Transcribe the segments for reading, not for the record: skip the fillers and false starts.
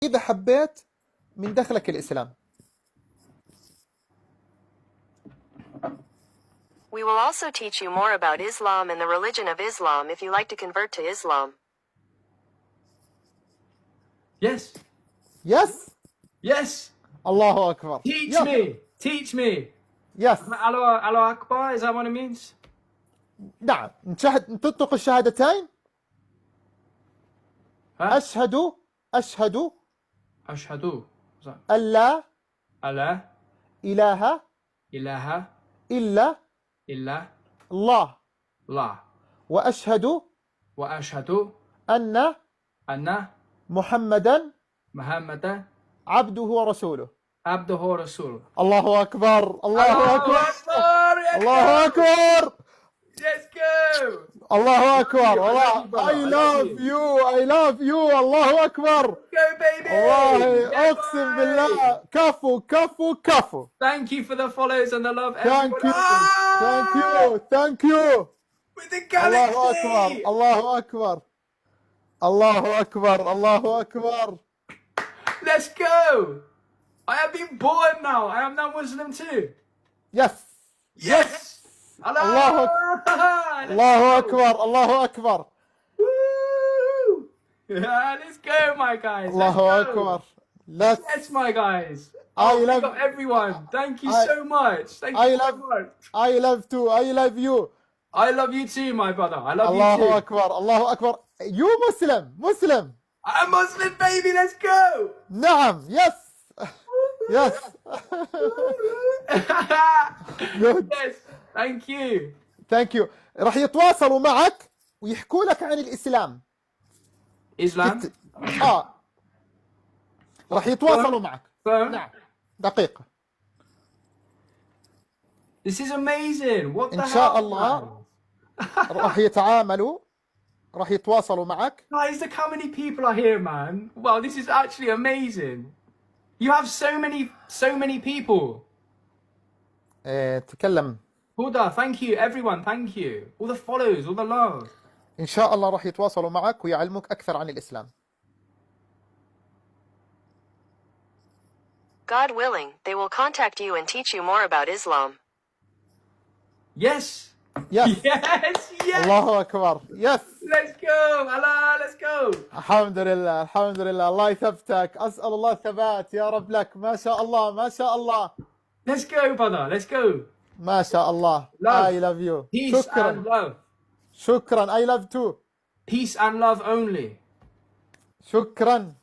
إذا حبيت من دخلك الإسلام. We will also teach you more about Islam and the religion of Islam if you like to convert to Islam. Yes. Yes. Yes. الله أكبر. Teach Yes. me. Teach me. Yes. Allah Akbar, is that what it means? نعم. تنطق الشهادتين. ها؟ أشهد أشهد أن لا ألا إله إله إلا إلا الله الله وأشهد وأشهد أن محمدا محمدا عبده ورسوله. عبده ورسوله. الله أكبر. الله أكبر. الله أكبر. Let's go. الله أكبر. I love you. I love you. الله أكبر. Go baby. والله أقسم بالله. كفو كفو كفو. Thank you for the follows and the love. Thank you. Thank you. Thank you. With the galaxy. الله أكبر. الله أكبر. الله أكبر. الله أكبر. Let's go. I have been born now. I am now Muslim too. Yes. Yes. الله أكبر. الله أكبر. الله أكبر. Woo. Yeah, let's go, my guys. الله أكبر. Yes, my guys. I love everyone. Thank you so much. Thank you so much. I love too. I love you. I love you too, my brother. I love you too. الله أكبر. الله أكبر. You Muslim. Muslim. I'm Muslim, baby. Let's go. نعم. Yes. Yes. Good. Yes. Thank you. Thank you. راح يتواصلوا معك ويحكوا لك عن الإسلام. Islam. راح يتواصلوا معك. نعم. دقيقة. This is amazing. What the hell? إن شاء الله راح يتعاملوا. راح يتواصلوا معك. Guys, look how many people are here, man. Wow, this is actually amazing. You have so many people. تكلم. Huda, thank you. Everyone, thank you. All the follows, all the love. إن شاء الله راح يتواصلوا معك ويعلموك أكثر عن الإسلام. God willing, they will contact you and teach you more about Islam. Yes. Yes. Yes. Yes. الله أكبر. Yes. Let's go. Allah, let's go. الحمد لله. الحمد لله. الله يثبتك. أسأل الله الثبات يا رب لك. ما شاء الله. ما شاء الله. Let's go, brother. Let's go. ما شاء الله. Love. I love you. Peace شكرا. and love. شكرا. I love too. Peace and love only. شكرا.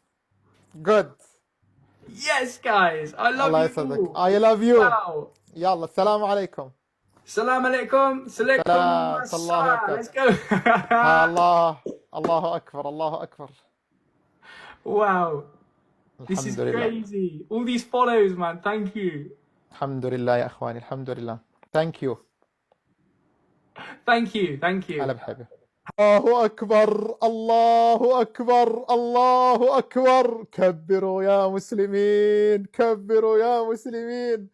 Good. Yes, guys. I love الله you. يسعدك. I love you. Wow. يلا السلام عليكم. Salam alaikum. سلام الله Let's وبركاته. go. الله الله أكبر. الله أكبر. Wow. This is الحمد لله. crazy. All these follows, man. Thank you. الحمد لله يا أخواني. الحمد لله. Thank you. Thank you. Thank you. هلا بحبي. الله أكبر. الله أكبر. الله أكبر. كبروا يا مسلمين. كبروا يا مسلمين.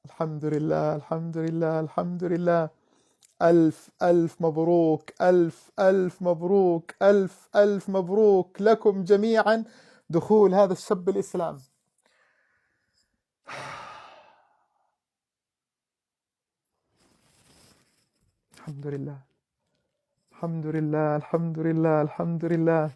الحمد لله. الحمد لله. الحمد لله. ألف ألف مبروك. ألف ألف مبروك. ألف ألف مبروك لكم جميعا دخول هذا الشاب الإسلام. الحمد لله. الحمد لله. الحمد لله. الحمد لله.